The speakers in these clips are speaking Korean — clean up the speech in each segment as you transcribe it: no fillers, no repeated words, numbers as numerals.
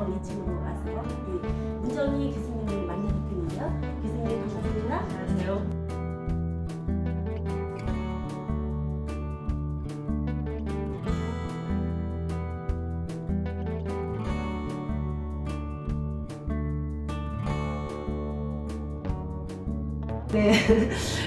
더 2층으로 가서 우리 문정희 교수님을 만나뵙게 되는데요. 교수님 반갑습니다. 안녕하세요. 네,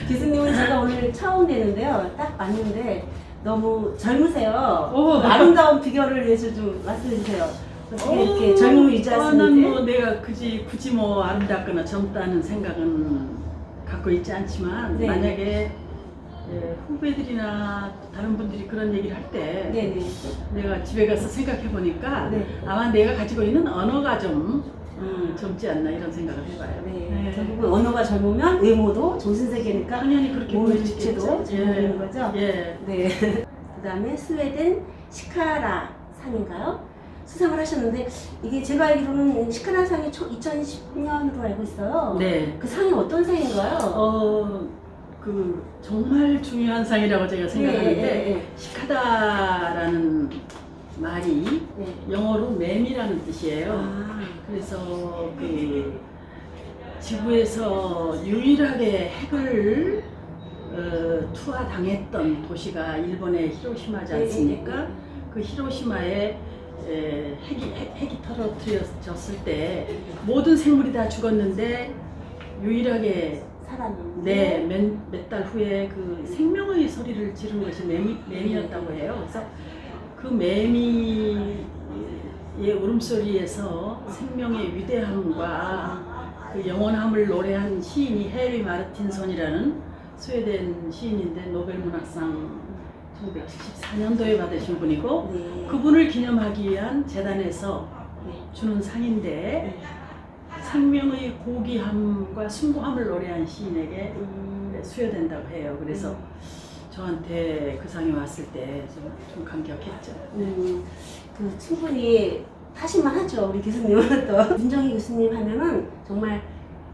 교수님은 제가 오늘 처음 뵈는데요. 딱 봤는데 너무 젊으세요. 오. 아름다운 비결을 위해서 좀 말씀해 주세요. 어떻게 이렇게 젊음을 유지하시는지. 난뭐 내가 굳이 뭐 아름답거나 젊다는 생각은 갖고 있지 않지만 네. 만약에 후배들이나 다른 분들이 그런 얘기를 할 때 네네. 내가 집에 가서 생각해 보니까 네. 아마 내가 가지고 있는 언어가 좀 젊지 않나 이런 생각을 해봐요. 네. 결국은 언어가 젊으면 외모도 정신세계니까 당연히 그렇게 몸 보여지겠죠. 주체도 젊어지는 거죠. 예. 네. 그다음에 스웨덴 시카라 상인가요? 수상을 하셨는데 이게 제가 알기로는 시카라 상이 2010년으로 알고 있어요. 네. 그 상이 어떤 상인가요? 그 정말 중요한 상이라고 제가 생각하는데 네. 시카다라는 말이 네. 영어로 매미라는 뜻이에요. 아, 그래서 그 지구에서 유일하게 핵을 투하당했던 도시가 일본의 히로시마지 않습니까? 그 히로시마에 핵이 터뜨려졌을 때 모든 생물이 다 죽었는데 유일하게 살았는데. 몇 달 후에 그 생명의 소리를 지른 것이 매미였다고 해요. 그래서 그 매미의 울음소리에서 생명의 위대함과 그 영원함을 노래한 시인이 해리 마르틴손이라는 스웨덴 시인인데 노벨 문학상 1974년도에 받으신 분이고 네. 그분을 기념하기 위한 재단에서 네. 주는 상인데 네. 생명의 고귀함과 숭고함을 노래한 시인에게 수여된다고 해요. 그래서 저한테 그 상이 왔을 때 좀 감격했죠. 그 충분히 하실만 하죠. 우리 교수님은 또 문정희 교수님 하면은 정말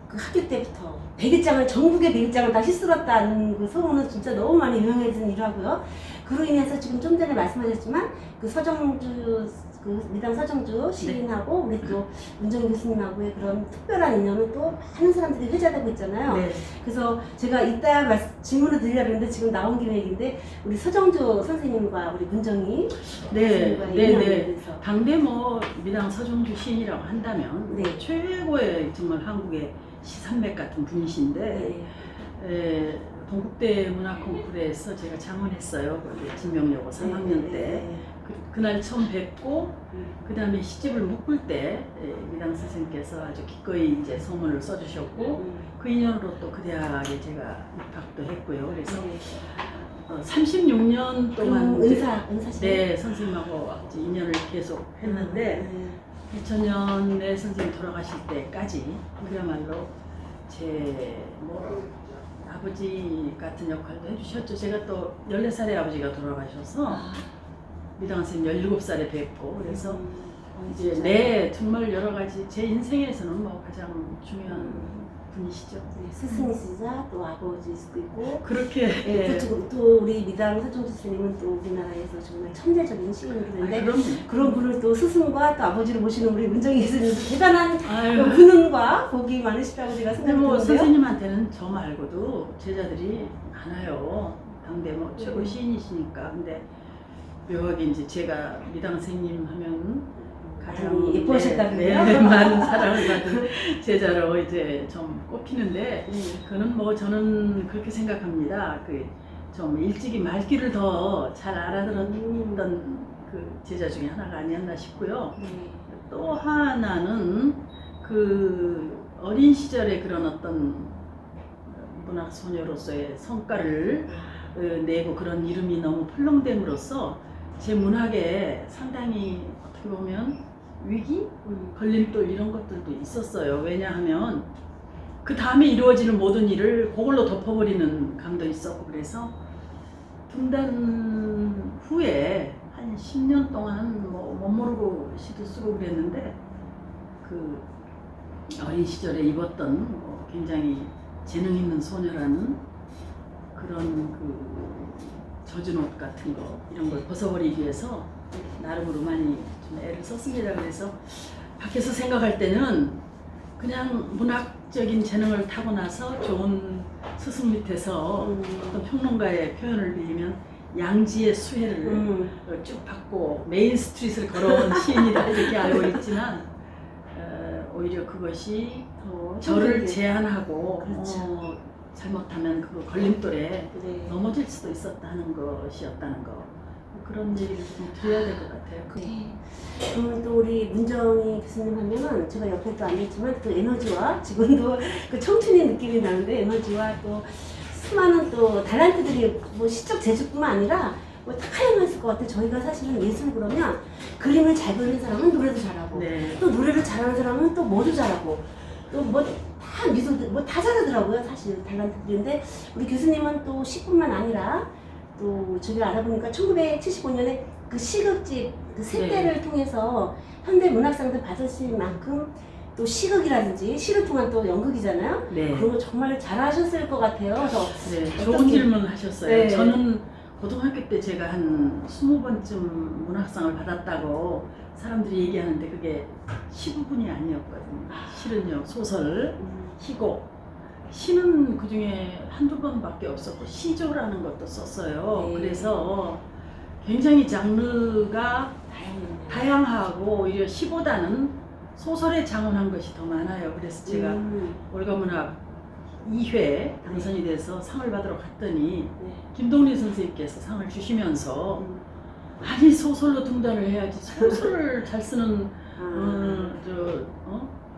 그 학교 때부터 백일장을 전국의 백일장을 다 휩쓸었다는 그 소문은 진짜 너무 많이 유명해진 일하고요. 그로 인해서 지금 좀 전에 말씀하셨지만 그 서정주 그 미당 서정주 시인하고 우리 또 문정희 교수님하고의 그런 특별한 인연은 또 많은 사람들이 회자되고 있잖아요. 네. 그래서 제가 이따 질문을 드리려고 했는데 지금 나온 김에 얘기인데 우리 서정주 선생님과 우리 문정희 교수님과의 인연에 대해서. 당대 뭐 미당 서정주 시인이라고 한다면 네. 최고의 정말 한국의 시산맥 같은 분이신데 동국대 문학 콩쿠르에서 제가 장원했어요. 진명여고 3학년 때. 그날 처음 뵙고 그 다음에 시집을 묶을 때 미당 선생님께서 아주 기꺼이 이제 소문을 써주셨고 그 인연으로 또 그 대학에 제가 입학도 했고요. 그래서 36년 동안 은사시 네 선생님하고 이제 인연을 계속 했는데 2000년에 선생님 돌아가실 때까지 그야말로 제 뭐 아버지 같은 역할도 해주셨죠. 제가 또 14살에 아버지가 돌아가셔서 미당 선생님 17살에 뵙고 그래서 이제 네 정말 여러 가지 제 인생에서는 뭐 가장 중요한 분이시죠. 네, 스승이시자 또 아버지일 수도 있고 그렇게 네, 또 우리 미당 서정주 스님은 또 우리나라에서 정말 천재적인 시인인데 그런 분을 또 스승과 또 아버지를 모시는 우리 문정희 교수님도 대단한 근은과 복이 많으시다고 제가 뭐 생각하는데요. 선생님한테는 저 말고도 제자들이 많아요. 당대 뭐 최고 시인이시니까. 근데 묘하게 이제 제가 미당 선생님 하면 가장 예뻐하셨다고요? 많은 사랑을 받은 제자로 이제 좀 꼽히는데 그거는 뭐 저는 그렇게 생각합니다. 그 좀 일찍이 말귀를 더 잘 알아들었던 그 제자 중에 하나가 아니었나 싶고요. 또 하나는 그 어린 시절에 그런 어떤 문학 소녀로서의 성과를 내고 그런 이름이 너무 펄렁됨으로써 제 문학에 상당히 어떻게 보면 위기? 걸림돌 이런 것들도 있었어요. 왜냐하면 그 다음에 이루어지는 모든 일을 그걸로 덮어버리는 감도 있었고 그래서 등단 후에 한 10년 동안 뭐 못 모르고 시도 쓰고 그랬는데 그 어린 시절에 입었던 뭐 굉장히 재능 있는 소녀라는 그런 그 젖은 옷 같은 거 이런 걸 벗어버리기 위해서 나름으로 많이 좀 애를 썼습니다. 그래서 밖에서 생각할 때는 그냥 문학적인 재능을 타고나서 좋은 스승 밑에서 어떤 평론가의 표현을 빌리면 양지의 수혜를 쭉 받고 메인 스트릿을 걸어온 시인이다 이렇게 알고 있지만 오히려 그것이 저를 제한하고 그렇죠. 잘못하면 그 걸림돌에 네. 넘어질 수도 있었다는 것이었다는 거 그런 얘기를 좀 드려야 될 것 같아요. 그러면 또 우리 문정희 교수님 하면은 제가 옆에 또 앉았지만 그 에너지와 지금도 그 청춘의 느낌이 나는데 에너지와 또 수많은 또 달란트들이 뭐 시적 재주뿐만 아니라 뭐 다양했을 것 같아요. 저희가 사실은 예술 그러면 그림을 잘 그리는 사람은 노래도 잘하고 네. 또 노래를 잘하는 사람은 또 뭐도 잘하고 또 뭐 다 미술도 뭐 다 잘하더라고요. 사실 달란트들인데 우리 교수님은 또 시뿐만 아니라 또 저희가 알아보니까 1975년에 그 시극집 그 세대를 통해서 현대 문학상도 받으실 만큼 또 시극이라든지 시를 통한 또 연극이잖아요. 네. 그런 거 정말 잘하셨을 것 같아요. 그래서 네, 좋은 질문 하셨어요. 네. 저는 고등학교 때 제가 한 20번쯤 문학상을 받았다고 사람들이 얘기하는데 그게 시부분이 아니었거든요. 실은요, 소설, 희곡. 시는 그 중에 한두 번밖에 없었고 시조라는 것도 썼어요. 네. 그래서 굉장히 장르가 다양하고 오히려 시보다는 소설에 장원한 것이 더 많아요. 그래서 제가 월가문학 2회 당선이 돼서 상을 받으러 갔더니 김동리 선생님께서 상을 주시면서 아니 소설로 등단을 해야지 소설을 잘 쓰는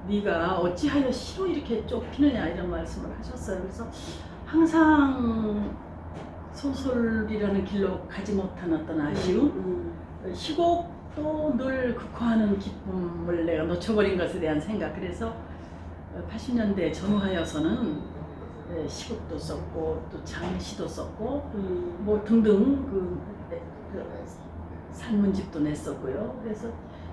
네가 어찌하여 시로 이렇게 쫓기느냐 이런 말씀을 하셨어요. 그래서 항상 소설이라는 길로 가지 못한 어떤 아쉬움, 시곡도 늘 극화하는 기쁨을 내가 놓쳐버린 것에 대한 생각. 그래서 80년대 전후하여서는 시곡도 썼고 또 장시도 썼고 뭐 등등 그 산문집도 냈었고요. 그래서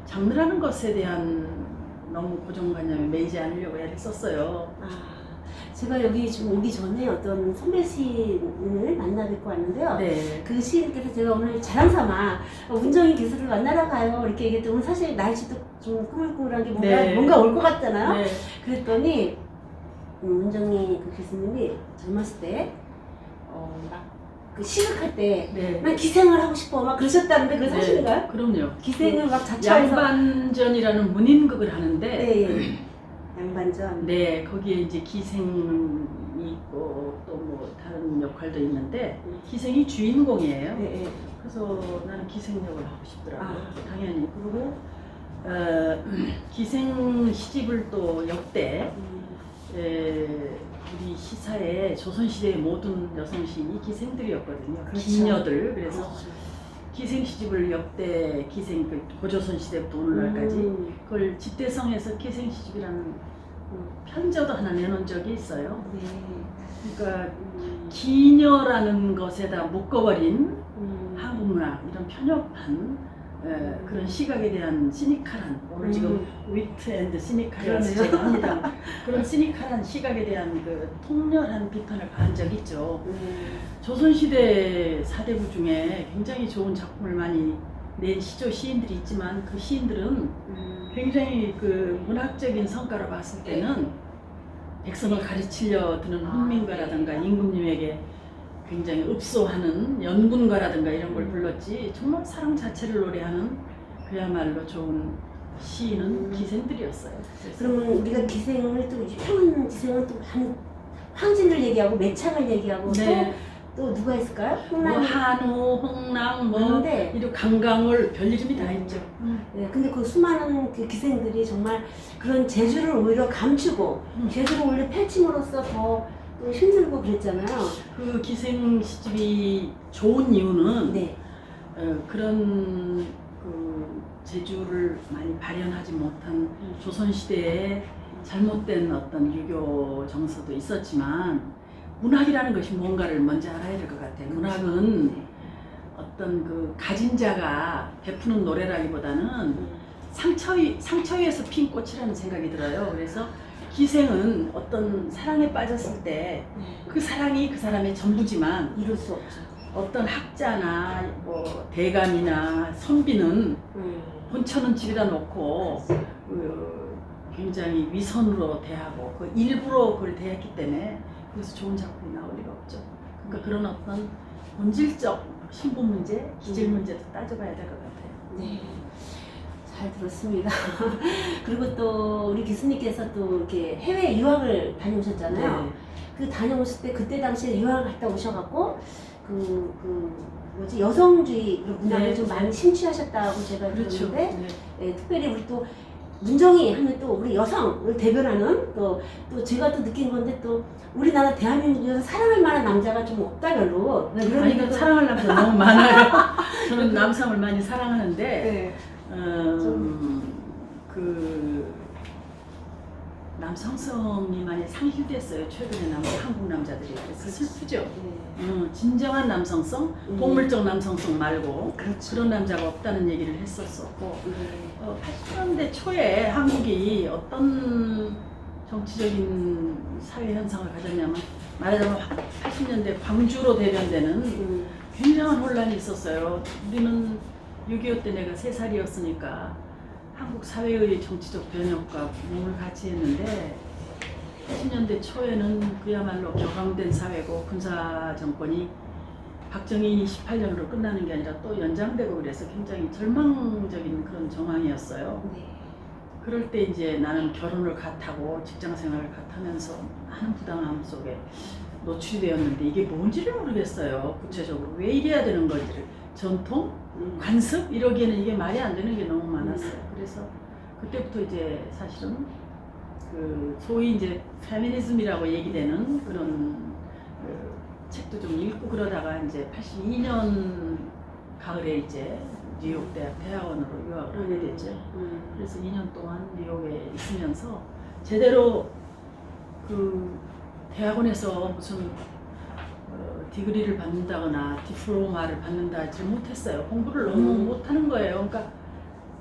장르라는 것에 대한 너무 고정관념에 매이지 않으려고 애를 썼어요. 제가 여기 지금 오기 전에 어떤 선배 시인을 만나 뵙고 왔는데요. 네. 그 시인께서 제가 오늘 자랑삼아 문정희 교수를 만나러 가요 이렇게 얘기했더니 오늘 사실 날씨도 좀 꾸물꾸물한 게 뭔가 올 것 같잖아요. 네. 그랬더니 문정희 그 교수님이 젊었을 때 막 그 시극할 때 네. 난 기생을 하고 싶어 막 그러셨다는데 그게 사실인가요? 그럼요. 기생을 막 자처해서 양반전이라는 문인극을 하는데 네. 양반전. 네, 거기에 이제 기생이 있고 또 뭐 다른 역할도 있는데 기생이 주인공이에요. 네. 그래서 나는 기생역을 하고 싶더라고요. 아. 당연히. 그리고 기생 시집을 또 역대 우리 시사에 조선시대의 모든 여성 시인이 기생들이었거든요. 그렇죠. 기녀들. 그래서 기생 시집을 역대 기생 고조선 시대부터 오늘날까지 그걸 집대성에서 기생 시집이라는 편저도 하나 내놓은 적이 있어요. 네. 그러니까 기녀라는 것에다 묶어버린 한국 문학 이런 편협한 그런 시각에 대한 시니컬한 오늘 지금 위트 앤드 시니컬이라는 제가 합니다. 그런 시니컬한 시각에 대한 그 통렬한 비판을 가한 적이 있죠. 조선시대 사대부 중에 굉장히 좋은 작품을 많이 낸 시조 시인들이 있지만 그 시인들은 굉장히 그 문학적인 성과로 봤을 때는 백성을 가르치려 드는 훈민가라든가 임금님에게 굉장히 읍소하는 연군가라든가 이런 걸 불렀지 정말 사랑 자체를 노래하는 그야말로 좋은 시인은 기생들이었어요. 그러면 우리가 기생을 또 유명한 기생은 또 황진을 얘기하고 매창을 얘기하고 네. 또 누가 있을까요? 뭐 홍남. 한우, 홍랑 뭐 많은데. 이런 강강을 별 이름이 다 있죠. 네, 근데 그 수많은 그 기생들이 정말 그런 재주를 오히려 감추고 재주를 오히려 펼침으로써 더 또 힘들고 그랬잖아요. 그 기생 시집이 좋은 이유는 네. 그런 그 재주를 많이 발현하지 못한 조선시대에 잘못된 어떤 유교 정서도 있었지만 문학이라는 것이 뭔가를 먼저 알아야 될 것 같아요. 문학은 어떤 그 가진 자가 베푸는 노래라기보다는 상처 위에서 핀 꽃이라는 생각이 들어요. 그래서 기생은 어떤 사랑에 빠졌을 때 그 사랑이 그 사람의 전부지만 이룰 수 없죠. 어떤 학자나 뭐 대감이나 선비는 본처는 집에다 놓고 굉장히 위선으로 대하고 그 일부러 그걸 대했기 때문에 그래서 좋은 작품이 나올 리가 없죠. 그러니까 그런 어떤 본질적 신분 문제, 기질 문제도 따져봐야 될 것 같아요. 네, 잘 들었습니다. 그리고 또 우리 교수님께서 또 이렇게 해외 유학을 다녀오셨잖아요. 네. 그 다녀오실 때 그때 당시에 유학을 갔다 오셔갖고 뭐지 여성주의 그런 문화를 네. 좀 많이 심취하셨다고 제가 그렇죠. 들었는데 네. 특별히 우리 또 문정희 하면 또 우리 여성을 대변하는 또 제가 또 느낀 건데 또 우리나라 대한민국에서 사랑할 만한 남자가 좀 없다 별로 그런 아니, 얘기도 사랑할 남자 너무 많아요. 저는 남성을 많이 사랑하는데 네. 그 남성성이 많이 상실됐어요. 최근에 한국 남자들이. 그래서 슬프죠. 네. 진정한 남성성, 동물적 남성성 말고 그렇죠. 그런 남자가 없다는 얘기를 했었었고 네. 80년대 초에 한국이 어떤 정치적인 사회 현상을 가졌냐면 말하자면 80년대 광주로 대변되는 굉장한 혼란이 있었어요. 우리는 6.25 때 내가 3살이었으니까 한국 사회의 정치적 변혁과 몸을 같이 했는데 80년대 초에는 그야말로 격앙된 사회고 군사 정권이 박정희 18년으로 끝나는 게 아니라 또 연장되고 그래서 굉장히 절망적인 그런 정황이었어요. 네. 그럴 때 이제 나는 결혼을 갓하고 직장 생활을 갓하면서 많은 부당함 속에 노출이 되었는데 이게 뭔지를 모르겠어요. 구체적으로 왜 이래야 되는 건지를. 전통? 관습? 이러기에는 이게 말이 안 되는 게 너무 많았어요. 그래서 그때부터 이제 사실은 그 소위 이제 페미니즘이라고 얘기되는 그런 책도 좀 읽고 그러다가 이제 82년 가을에 이제 뉴욕 대학 대학원으로 유학을 하게 됐죠. 그래서 2년 동안 뉴욕에 있으면서 제대로 그 대학원에서 무슨 디그리를 받는다거나 디플로마를 받는다 하지 못했어요. 공부를 너무 못하는 거예요. 그러니까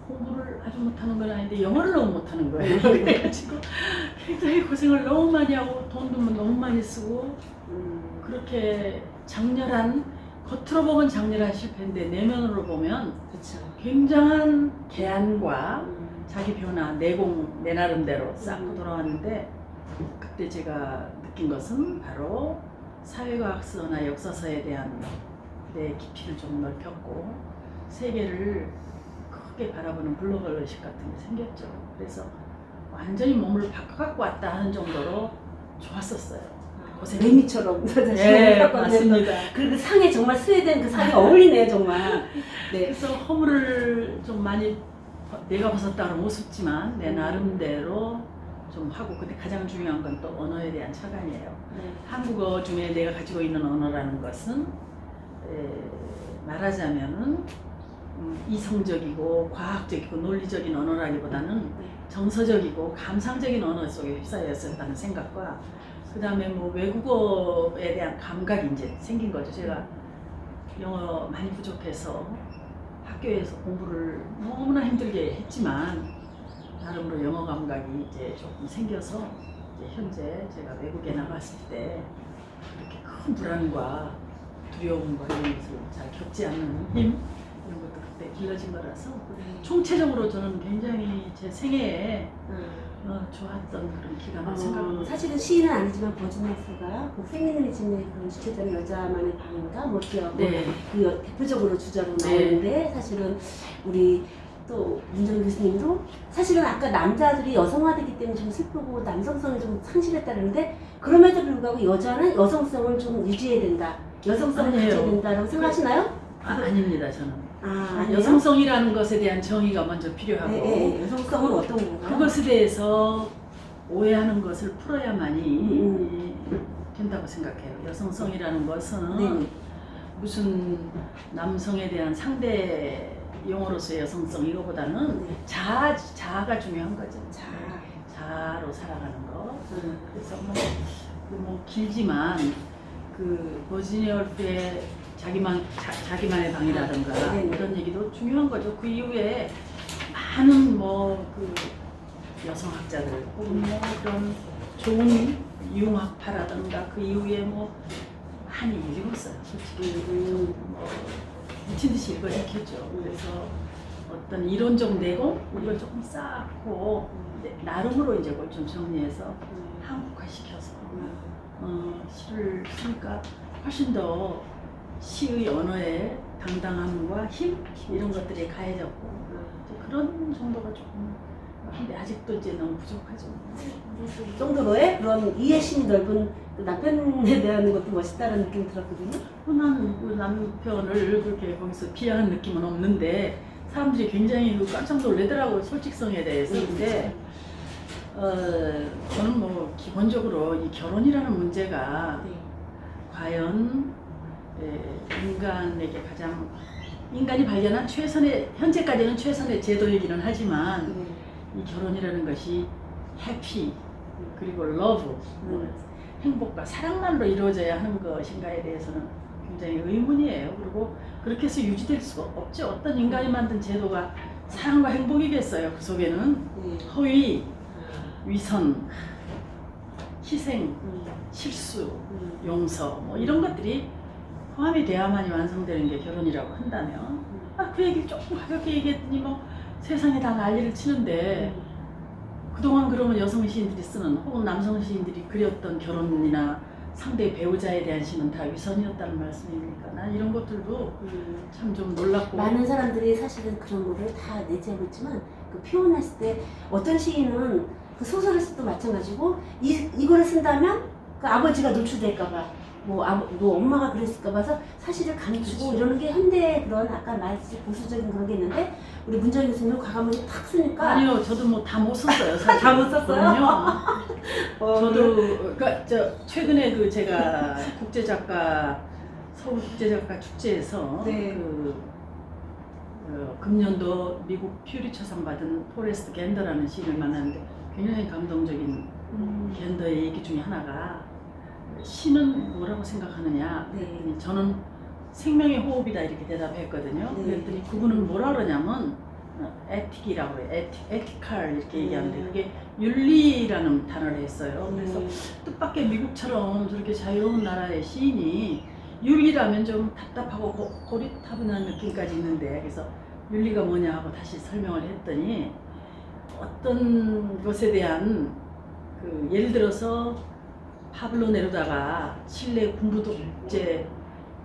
공부를 아주 못하는 건 아닌데 영어를 너무 못하는 거예요. 그래가지고 굉장히 고생을 너무 많이 하고 돈도 너무 많이 쓰고 그렇게 장렬한 겉으로 보면 장렬한 실패인데 내면으로 보면 그렇죠. 굉장한 개안과 자기 변화, 내공, 내 나름대로 쌓고 돌아왔는데 그때 제가 느낀 것은 바로 사회과학서나 역사서에 대한 내 깊이를 좀 넓혔고 세계를 크게 바라보는 글로벌 의식 같은 게 생겼죠. 그래서 완전히 몸을 바꿔갖고 왔다 하는 정도로 좋았었어요. 레미처럼. 네, 맞습니다. 그리고 상에 정말 스웨덴 그 상에 어울리네요, 정말. 네. 그래서 허물을 좀 많이 내가 벗었다 그러면 우습지만 내 나름대로 좀 하고 근데 가장 중요한 건 또 언어에 대한 차관이에요. 네. 한국어 중에 내가 가지고 있는 언어라는 것은 말하자면은 이성적이고 과학적이고 논리적인 언어라기보다는 정서적이고 감상적인 언어 속에 휩싸여 있었다는 생각과 그 다음에 뭐 외국어에 대한 감각이 이제 생긴 거죠. 제가 영어 많이 부족해서 학교에서 공부를 너무나 힘들게 했지만 나름으로 영어 감각이 이제 조금 생겨서 이제 현재 제가 외국에 나갔을 때 그렇게 큰 불안과 두려움과 이런 것을 잘 겪지 않는 힘 이런 것도 그때 길러진 거라서 총체적으로 저는 굉장히 제 생애에 좋았던 그런 기간을 생각합니다. 사실은 시인은 아니지만 버지니아스가 그 페미니즘의 그런 주체자는 여자만의 방인가 뭐 기억 네. 그 대표적으로 주자로 네. 나오는데 사실은 우리 또 문정희 교수님도 사실은 아까 남자들이 여성화되기 때문에 좀 슬프고 남성성이 좀 상실했다는데 그럼에도 불구하고 여자는 여성성을 좀 유지해야 된다. 여성성을 아니에요. 가져야 된다라고 생각하시나요? 아닙니다 저는. 아니에요? 여성성이라는 것에 대한 정의가 먼저 필요하고 네, 여성성은 어떤 건가요? 그것에 대해서 오해하는 것을 풀어야만이 된다고 생각해요. 여성성이라는 것은 네. 무슨 남성에 대한 상대 용어로서의 여성성 이거보다는 네. 자아가 중요한 거죠. 자, 자아로 살아가는 거. 그래서 뭐 길지만 그 버지니아 올프의 자기만의 방이라든가 네. 이런 얘기도 중요한 거죠. 그 이후에 많은 뭐 그 여성학자들 혹은 뭐 그런 좋은 융학파라든가 그 이후에 뭐 많이 읽었어요. 솔직히 뭐 미친 듯이 읽었겠죠. 그래서 어떤 이론적 내공 이걸 조금 쌓고 이제 나름으로 이제 그걸 좀 정리해서 한국화시켜서 시를 쓰니까 훨씬 더 시의 언어의 당당함과 힘 이런 것들이 가해졌고 이제 그런 정도가 조금 한데 아직도 이제 너무 부족하죠. 그 정도로의 그런 이해심이 넓은 그 남편에 대한 것도 멋있다는 느낌이 들었거든요. 흔한 그 남편을 그렇게 거기서 비하하는 느낌은 없는데 사람들이 굉장히 그 깜짝 놀래더라고요. 솔직성에 대해서. 근데 저는 뭐 기본적으로 이 결혼이라는 문제가 네. 과연 인간에게 가장 인간이 발견한 최선의 현재까지는 최선의 제도이기는 하지만 네. 이 결혼이라는 것이 해피 그리고 러브 행복과 사랑만으로 이루어져야 하는 것인가에 대해서는 굉장히 의문이에요. 그리고 그렇게 해서 유지될 수가 없죠. 어떤 인간이 만든 제도가 사랑과 행복이겠어요. 그 속에는 네. 허위, 위선, 희생, 실수, 용서 뭐 이런 것들이 포함이 돼야만이 완성되는 게 결혼이라고 한다면 그 얘기를 조금 가볍게 얘기했더니 뭐 세상에 다 난리를 치는데 그동안 그러면 여성 시인들이 쓰는 혹은 남성 시인들이 그렸던 결혼이나 상대 배우자에 대한 시는 다 위선이었다는 말씀입니까? 난 이런 것들도 참 좀 놀랍고 많은 사람들이 사실은 그런 거를 다 내재하고 있지만 그 표현했을 때 어떤 시인은 그 소설을 써도 마찬가지고 이거를 쓴다면 그 아버지가 노출될까봐 뭐 엄마가 그랬을까 봐서 사실을 감추고 그렇죠. 이러는 게 현대의 그런 아까 말했듯이 보수적인 그런 게 있는데 우리 문정희 교수님 과감하게 탁 쓰니까 아니요 저도 뭐 다 못 썼어요 사실. 다 못 썼어요? 저도 그러니까 최근에 그 제가 국제작가 서울 국제작가 축제에서 네. 금년도 미국 퓨리처상 받은 포레스트 겐더라는 시인을 만났는데 굉장히 감동적인 겐더의 얘기 중에 하나가 시는 뭐라고 생각하느냐 그랬더니 저는 생명의 호흡이다 이렇게 대답했거든요. 네. 그랬더니 그분은 뭐라 그러냐면 에틱이라고 해요. 에티칼 이렇게 얘기하는데 그게 윤리라는 단어를 했어요. 그래서 뜻밖의 미국처럼 저렇게 자유로운 나라의 시인이 윤리라면 좀 답답하고 고리타분한 느낌까지 있는데 그래서 윤리가 뭐냐 하고 다시 설명을 했더니 어떤 것에 대한 그 예를 들어서 파블로 네루다가 칠레 군부독재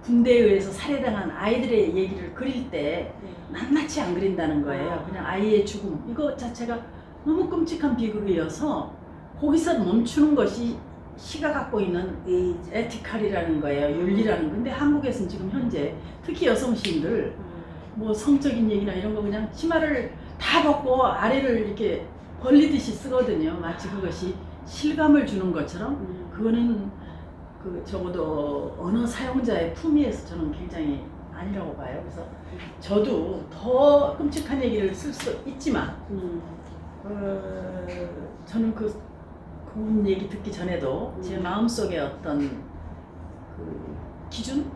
군대에 의해서 살해당한 아이들의 얘기를 그릴 때 낱낱이 안 그린다는 거예요. 그냥 아이의 죽음 이거 자체가 너무 끔찍한 비극이어서 거기서 멈추는 것이 시가 갖고 있는 에티칼이라는 거예요. 윤리라는. 근데 한국에서는 지금 현재 특히 여성 시인들 뭐 성적인 얘기나 이런 거 그냥 치마를 다 벗고 아래를 이렇게 벌리듯이 쓰거든요. 마치 그것이 실감을 주는 것처럼 그거는 그 적어도 언어 사용자의 품위에서 저는 굉장히 아니라고 봐요. 그래서 저도 더 끔찍한 얘기를 쓸 수 있지만 저는 그분 얘기 듣기 전에도 제 마음속에 어떤 그 기준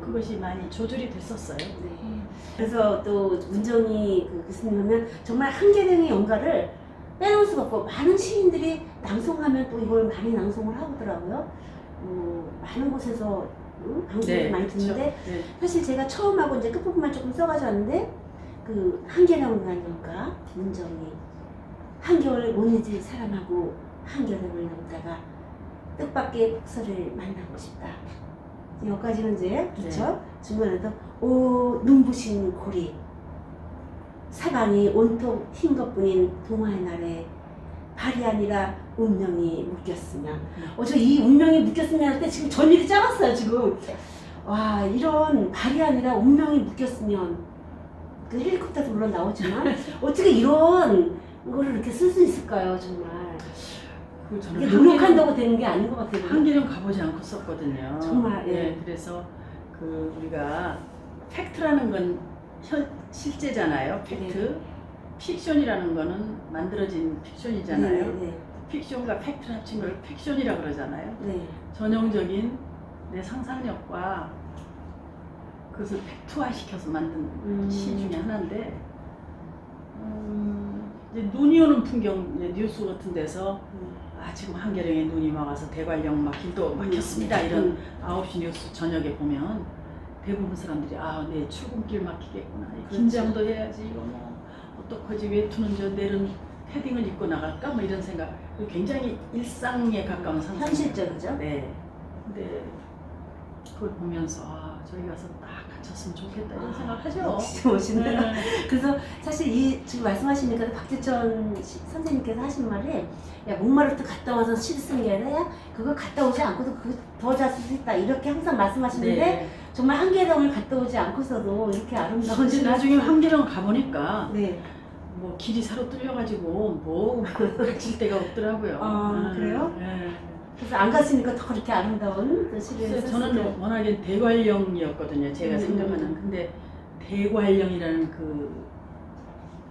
그것이 많이 조절이 됐었어요. 네. 그래서 또 문정희 그 교수님 하면 정말 한계령의 연가를 빼놓을 수가 없고 많은 시인들이 낭송하면 또 이걸 많이 낭송을 하더라고요. 많은 곳에서 방송을 많이 듣는데 네. 사실 제가 처음 하고 이제 끝부분만 조금 써가지고 그 한계령을 연가 문정희 한겨울 못 잊을 사람하고 한겨울을 넘다가 뜻밖의 복서를 만나고 싶다. 여기까지는 이제 그렇죠. 중간에도 오 눈부신 고리 사방이 온통 흰 것뿐인 동화의 날에 발이 아니라 운명이 묶였으면 저 이 운명이 묶였으면 할 때 지금 전일이 작았어요 지금. 와 이런 발이 아니라 운명이 묶였으면 그 헬리콥터도 물론 나오지만 어떻게 이런 거를 이렇게 쓸 수 있을까요 정말. 저는 이게 노력한다고 되는 게 아닌 것 같아요. 한계령 가보지 않고 썼거든요. 정말, 예. 네, 그래서 그 우리가 팩트라는 건 실제잖아요. 팩트. 네. 픽션이라는 거는 만들어진 픽션이잖아요. 네. 픽션과 팩트를 합친 걸 픽션이라 그러잖아요. 네. 전형적인 내 상상력과 그것을 팩트화 시켜서 만든 시 중에 하나인데 이제 눈이 오는 풍경 뉴스 같은 데서 지금 한겨령에 눈이 막아서 대관령 막 길도 막혔습니다 이런 9시 뉴스 저녁에 보면 대부분 사람들이 내 출근길 막히겠구나. 이 그렇죠. 긴장도 해야지. 이거 뭐 어떡하지? 외투는 저 내일은 패딩을 입고 나갈까? 뭐 이런 생각. 굉장히 일상에 가까운 상상. 현실적이죠. 네. 근데 그걸 보면서 저희 가서 딱 갇혔으면 좋겠다 이런 생각하죠. 진짜 멋있네. 네. 그래서 사실 이 지금 말씀하시니까 박재천 선생님께서 하신 말이 야 목마르트 갔다 와서 시를 쓰는 게 아니라 야 그걸 갔다 오지 않고도 그거 더 잘 쓸 수 있다 이렇게 항상 말씀하시는데 네. 정말 한계령을 갔다 오지 않고서도 이렇게 아름다운 근데 시를 나중에 한계령 가보니까 네. 뭐 길이 새로 뚫려가지고 뭐 갇힐 데가 없더라고요. 아, 그래요? 네. 그래서 안 갔으니까 더 그렇게 아름다운 그 시를 그래서 썼을 저는 워낙에 대관령이었거든요. 제가 생각하는. 근데 대관령이라는 그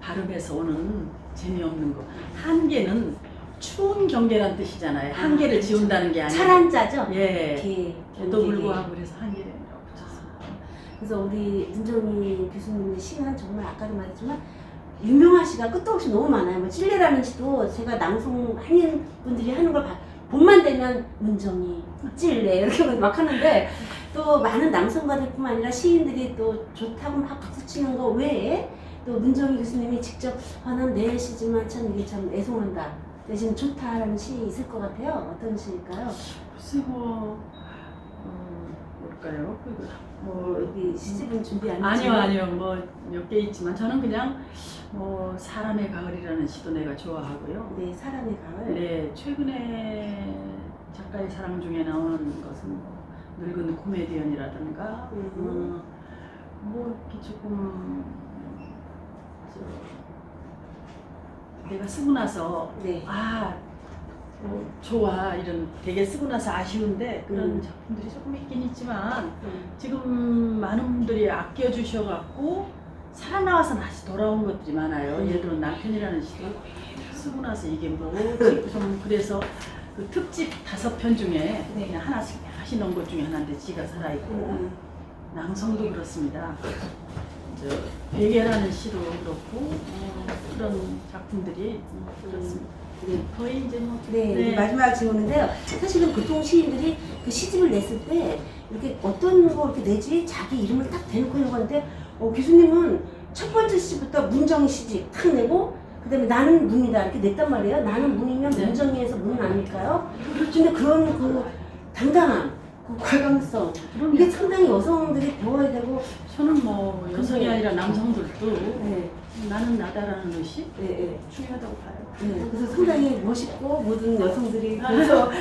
발음에서 오는 재미없는 거. 한계는 추운 경계란 뜻이잖아요. 한계를 그렇죠. 지운다는 게 아니고. 차란자죠? 예. 개, 또 경계개. 불구하고 그래서 한계령이라고 붙였습니다. 그래서 우리 문정희 교수님의 시는 정말 아까도 말했지만 유명한 시가 끝도 없이 너무 많아요. 뭐 찔레라는 시도 제가 낭송하는 분들이 하는 걸 봄만 되면 문정희, 찔레 이렇게 막 하는데 또 많은 낭송가들뿐만 아니라 시인들이 또 좋다고 막 박수치는 거 외에 또 문정희 교수님이 직접 난 내 시지만 참 이게 참 애송한다 대신 좋다라는 시 있을 것 같아요. 어떤 시일까요? 글쎄 뭘까요? 뭐 여기 시집은 준비 안 했지만 아니요 뭐 몇 개 있지만 저는 그냥 뭐 사람의 가을이라는 시도 내가 좋아하고요. 네, 사람의 가을. 네, 최근에 작가의 사랑 중에 나오는 것은 뭐 늙은 코미디언이라든가 뭐 이렇게 조금 내가 쓰고 나서 네. 좋아 이런 되게 쓰고 나서 아쉬운데 그런 음. 작품들이 조금 있긴 있지만 지금 많은 분들이 아껴주셔갖고 살아나와서 다시 돌아온 것들이 많아요. 예를 들어 남편이라는 시도 쓰고 나서 이게 뭐지? 좀 그래서 그 특집 5편 중에 그냥 하나씩 넣은 것 중에 하나인데 지가 살아있고 낭송도 그렇습니다. 베개라는 시도 그렇고 그런 작품들이 그렇습니다. 네. 거의 이제 뭐 네, 마지막 질문인데요. 사실은 보통 시인들이 그 시집을 냈을 때 이렇게 어떤 거 이렇게 내지 자기 이름을 딱 대놓고 있는 건데 교수님은 첫 번째 시부터 문정희 시집 탁 내고 그다음에 나는 문이다 이렇게 냈단 말이에요. 나는 문이면 네. 문정희에서 문 아닐까요? 근데 그런 그 당당함, 그 과감성 이게 상당히 여성들이 배워야 되고 저는 뭐 여성이 근데- 아니라 남성들도 네, 나는 나다라는 의식 네, 네. 중요하다고 봐요. 네, 그래서 상당히 멋있고 모든 여성들이 그래서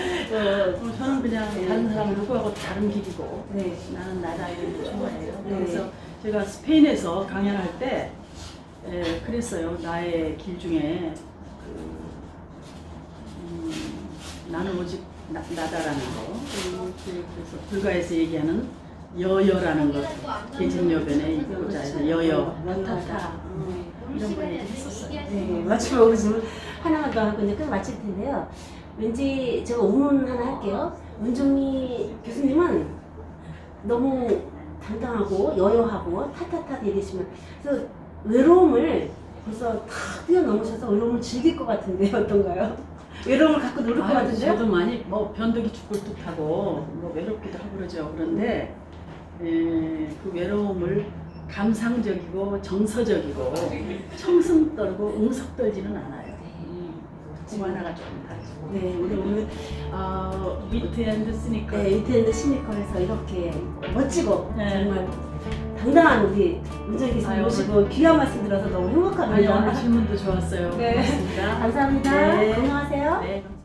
저는 그냥 다른 사람 누구하고 다른 길이고 네. 나는 나다 이런 거 좋아해요. 네. 그래서 제가 스페인에서 강연할 때 그랬어요. 나의 길 중에 나는 오직 나다라는 거. 그래서 불가에서 얘기하는 여여라는 것. 계집여변에 있고자 해서 여여, 타타 이런 거 얘기했었어요. 네, 마지막으로 질문 하나만 더 하고 이제 끝 마칠 텐데요. 왠지 제가 오문 하나 할게요. 문정희 교수님은 너무 당당하고 여여하고 타타타 얘기하시면 그래서 외로움을 벌써 다 뛰어넘으셔서 외로움을 즐길 것 같은데 어떤가요? 외로움을 갖고 놀 것 같은데요? 저도 많이 뭐 변덕이 죽을 듯하고 뭐 외롭기도 하고 그러죠. 그런데 그 외로움을 감상적이고 정서적이고 청승 떨고 응석 떨지는 않아요. 그 하나가 조금 다르죠. 네, 우리 오늘 위트 앤드 시니컬. 네, 위트앤드 시니컬에서 이렇게 멋지고 네. 정말 당당한 우리 문정희 교수님 아유, 모시고 귀한 말씀 들어서 너무 아니, 행복합니다. 오늘 질문도 좋았어요. 네. 고맙습니다. 감사합니다. 네. 건강하세요. 네, 감사합니다.